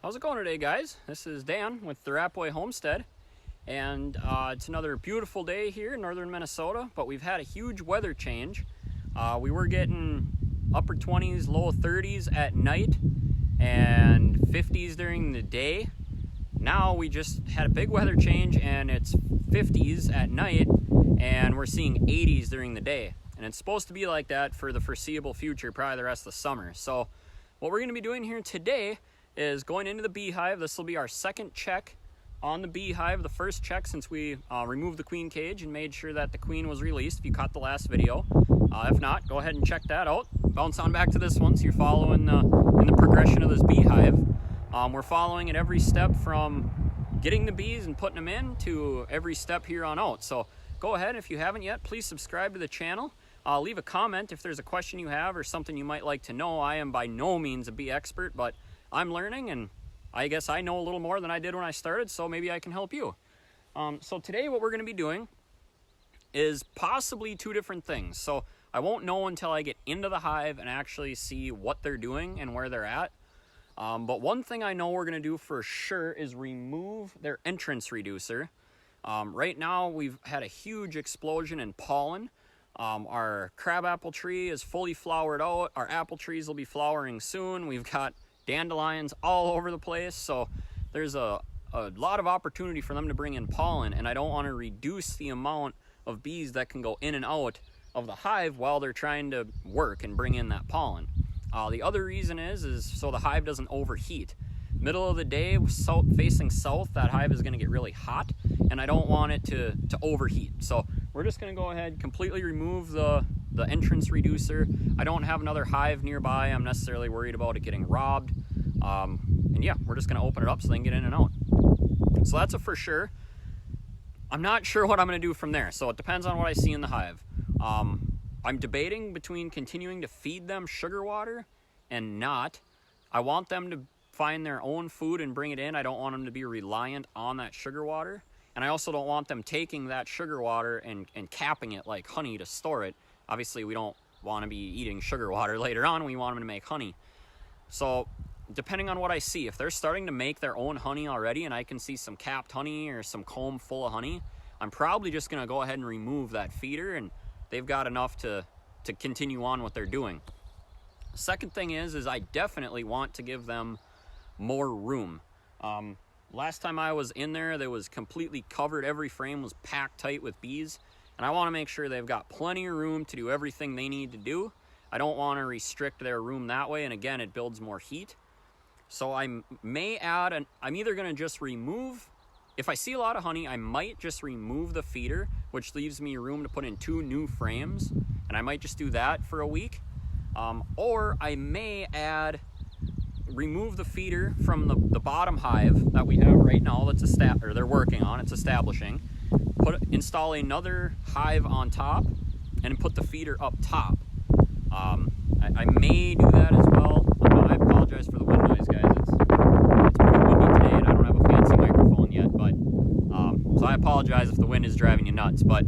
How's it going today, guys? This is Dan with the Rapway Homestead, and it's another beautiful day here in northern Minnesota, but we've had a huge weather change. We were getting upper 20s, low 30s at night and 50s during the day. Now we just had a big weather change and it's 50s at night and we're seeing 80s during the day. And it's supposed to be like that for the foreseeable future, probably the rest of the summer. So what we're going to be doing here today is going into the beehive. This will be our second check on the beehive. The first check since we removed the queen cage and made sure that the queen was released, if you caught the last video. If not, go ahead and check that out. Bounce on back to this one so you're following in the progression of this beehive. We're following at every step from getting the bees and putting them in to every step here on out. So go ahead, if you haven't yet, please subscribe to the channel. Leave a comment if there's a question you have or something you might like to know. I am by no means a bee expert, but I'm learning, and I guess I know a little more than I did when I started, so maybe I can help you. So today what we're going to be doing is possibly two different things. So I won't know until I get into the hive and actually see what they're doing and where they're at. But one thing I know we're going to do for sure is remove their entrance reducer. Right now we've had a huge explosion in pollen. Our crabapple tree is fully flowered out. Our apple trees will be flowering soon. We've got dandelions all over the place, so there's a lot of opportunity for them to bring in pollen, and I don't want to reduce the amount of bees that can go in and out of the hive while they're trying to work and bring in that pollen. The other reason is so the hive doesn't overheat. Middle of the day, facing south, that hive is going to get really hot, and I don't want it to overheat. So we're just going to go ahead, completely remove the entrance reducer. I don't have another hive nearby. I'm necessarily worried about it getting robbed. And yeah, we're just going to open it up so they can get in and out. So that's a for sure. I'm not sure what I'm going to do from there, so it depends on what I see in the hive. I'm debating between continuing to feed them sugar water and not. I want them to find their own food and bring it in. I don't want them to be reliant on that sugar water. And I also don't want them taking that sugar water and capping it like honey to store it. Obviously, we don't want to be eating sugar water later on. We want them to make honey. So depending on what I see, if they're starting to make their own honey already and I can see some capped honey or some comb full of honey, I'm probably just going to go ahead and remove that feeder, and they've got enough to continue on what they're doing. Second thing is I definitely want to give them more room. Last time I was in there, was completely covered. Every frame was packed tight with bees, and I want to make sure they've got plenty of room to do everything they need to do. I don't want to restrict their room that way, and again, it builds more heat. So I may add, I'm either going to just remove, if I see a lot of honey, I might just remove the feeder, which leaves me room to put in 2 new frames, and I might just do that for a week. Or I may remove the feeder from the bottom hive that we have right now that's they're working on, it's establishing, install another hive on top, and put the feeder up top. I may do that as well. I apologize for the wind noise, guys. It's pretty windy today, and I don't have a fancy microphone yet, but so I apologize if the wind is driving you nuts. But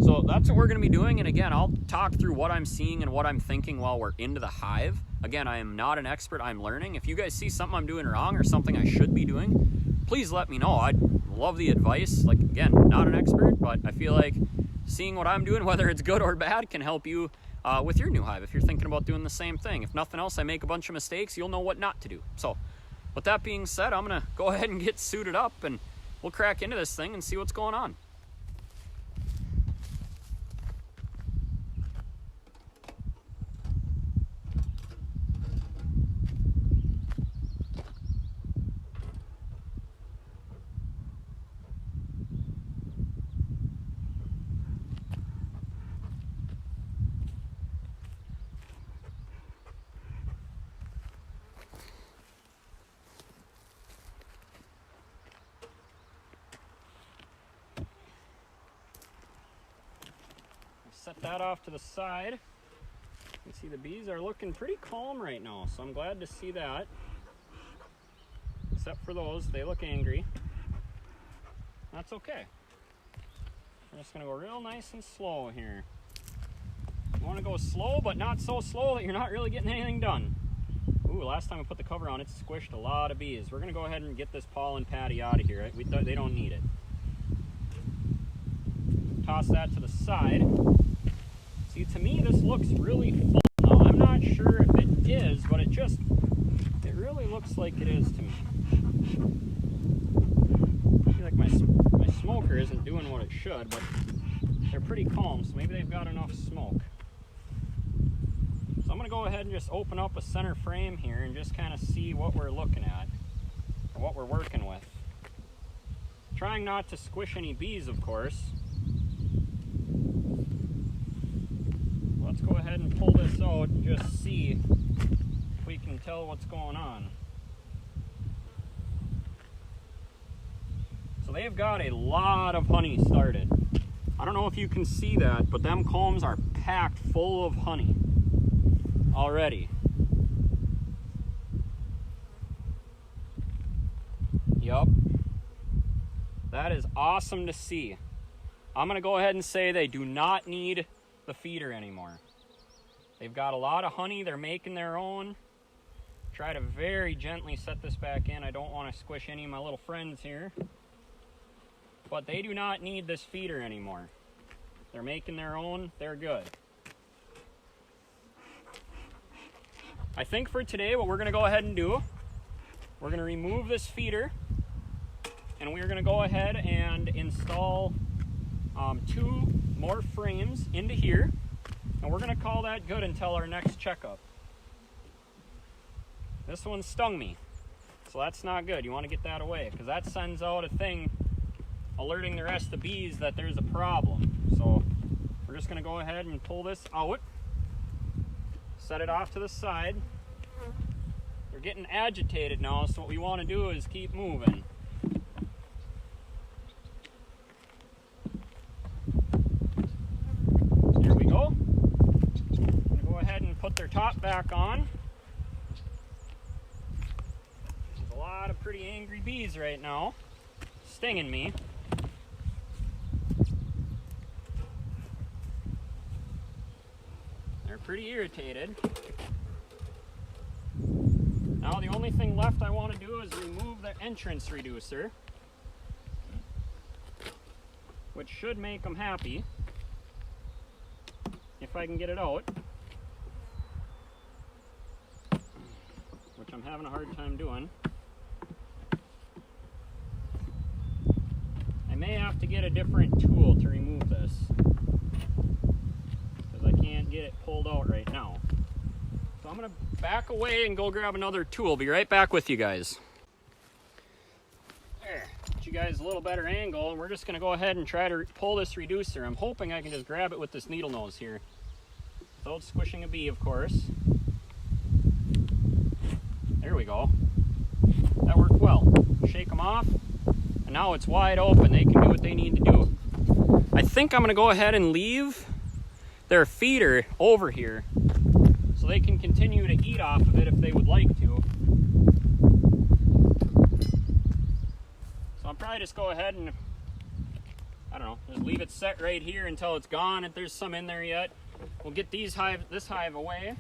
so that's what we're going to be doing, and again, I'll talk through what I'm seeing and what I'm thinking while we're into the hive. Again, I am not an expert. I'm learning. If you guys see something I'm doing wrong or something I should be doing, please let me know. I'd love the advice. Like, again, not an expert, but I feel like seeing what I'm doing, whether it's good or bad, can help you with your new hive if you're thinking about doing the same thing. If nothing else, I make a bunch of mistakes, you'll know what not to do. So with that being said, I'm going to go ahead and get suited up, and we'll crack into this thing and see what's going on. Set that off to the side. You can see the bees are looking pretty calm right now, so I'm glad to see that. Except for those, they look angry. That's okay. We're just gonna go real nice and slow here. You wanna go slow, but not so slow that you're not really getting anything done. Ooh, last time I put the cover on, it squished a lot of bees. We're gonna go ahead and get this pollen patty out of here. They don't need it. Toss that to the side. See, to me, this looks really full. Now, I'm not sure if it is, but it really looks like it is to me. I feel like my smoker isn't doing what it should, but they're pretty calm, so maybe they've got enough smoke. So I'm going to go ahead and just open up a center frame here and just kind of see what we're looking at, or what we're working with. Trying not to squish any bees, of course. Let's go ahead and pull this out and just see if we can tell what's going on. So they've got a lot of honey started. I don't know if you can see that, but them combs are packed full of honey already. Yup. That is awesome to see. I'm going to go ahead and say they do not need the feeder anymore. They've got a lot of honey. They're making their own. Try to very gently set this back in. I don't want to squish any of my little friends here. But they do not need this feeder anymore. They're making their own. They're good. I think for today what we're going to go ahead and do, we're going to remove this feeder, and we're going to go ahead and install 2 more frames into here, and we're going to call that good until our next checkup. This one stung me, so that's not good. You want to get that away, because that sends out a thing alerting the rest of the bees that there's a problem. So we're just going to go ahead and pull this out, set it off to the side. They're getting agitated now, so what we want to do is keep moving. There we go. I'm going to go ahead and put their top back on. There's a lot of pretty angry bees right now, stinging me. They're pretty irritated. Now the only thing left I want to do is remove the entrance reducer, which should make them happy if I can get it out, which I'm having a hard time doing. I may have to get a different tool to remove this, because I can't get it pulled out right now. So I'm going to back away and go grab another tool. Be right back with you guys. There, get you guys a little better angle, and we're just going to go ahead and try to pull this reducer. I'm hoping I can just grab it with this needle nose here, without squishing a bee, of course. There we go. That worked well. Shake them off, and now it's wide open. They can do what they need to do. I think I'm going to go ahead and leave their feeder over here, so they can continue to eat off of it if they would like to. So I'll probably just go ahead and, I don't know, just leave it set right here until it's gone. If there's some in there yet, we'll get this hive away.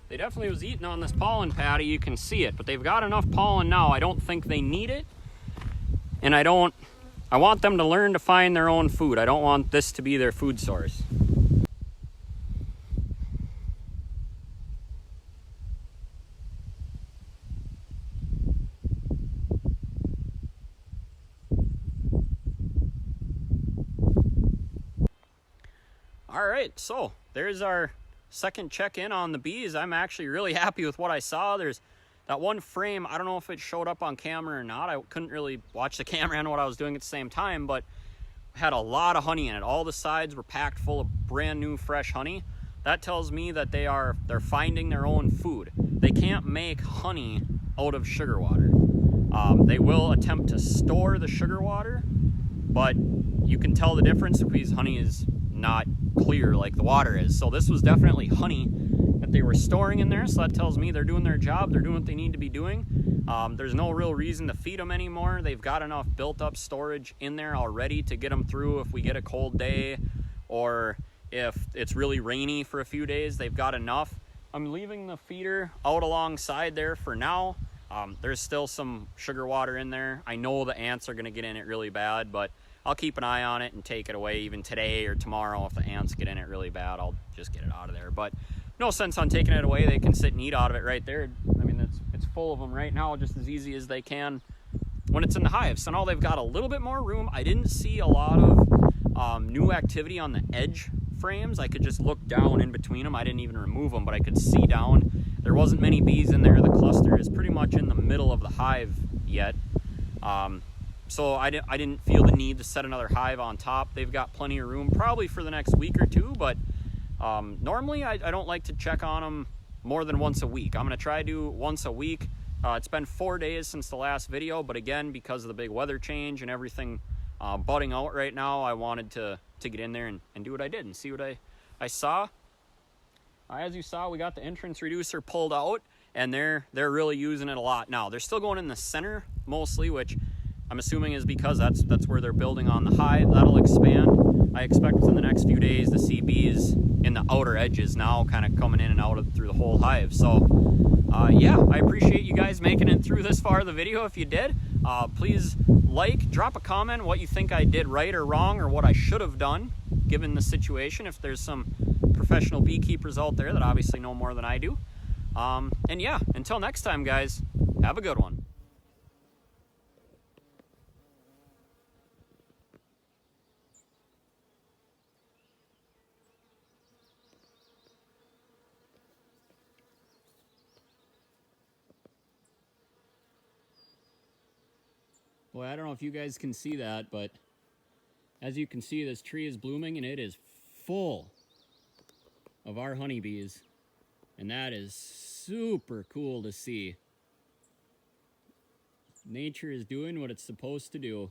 They definitely was eating on this pollen patty, you can see it, but they've got enough pollen now. I don't think they need it, and I want them to learn to find their own food. I don't want this to be their food source. All right, so there's our second check-in on the bees. I'm actually really happy with what I saw. There's that one frame, I don't know if it showed up on camera or not. I couldn't really watch the camera and what I was doing at the same time, but had a lot of honey in it. All the sides were packed full of brand new fresh honey. That tells me that they're finding their own food. They can't make honey out of sugar water. They will attempt to store the sugar water, but you can tell the difference because honey is not clear like the water is. So this was definitely honey that that they were storing in there, so that tells me they're doing their job, they're doing what they need to be doing. There's no real reason to feed them anymore. They've got enough built up storage in there already to get them through if we get a cold day, or if it's really rainy for a few days. They've got enough. I'm leaving the feeder out alongside there for now. There's still some sugar water in there. I know the ants are going to get in it really bad, but I'll keep an eye on it and take it away even today or tomorrow. If the ants get in it really bad, I'll just get it out of there. But no sense on taking it away. They can sit and eat out of it right there. I mean, it's full of them right now, just as easy as they can when it's in the hive. So now they've got a little bit more room. I didn't see a lot of new activity on the edge frames. I could just look down in between them. I didn't even remove them, but I could see down. There wasn't many bees in there. The cluster is pretty much in the middle of the hive yet. So I didn't feel the need to set another hive on top. They've got plenty of room probably for the next week or two, but normally I don't like to check on them more than once a week. I'm going to try to do once a week. It's been 4 days since the last video, but again, because of the big weather change and everything budding out right now, I wanted to get in there and do what I did and see what I saw. As you saw, we got the entrance reducer pulled out, and they're really using it a lot now. They're still going in the center mostly, which I'm assuming is because that's where they're building on the hive. That'll expand. I expect within the next few days to see bees in the outer edges now, kind of coming in and out through the whole hive. So yeah, I appreciate you guys making it through this far of the video. If you did, please drop a comment what you think I did right or wrong, or what I should have done given the situation. If there's some professional beekeepers out there that obviously know more than I do. And yeah, until next time, guys, have a good one. Boy, I don't know if you guys can see that, but as you can see, this tree is blooming and it is full of our honeybees. And that is super cool to see. Nature is doing what it's supposed to do.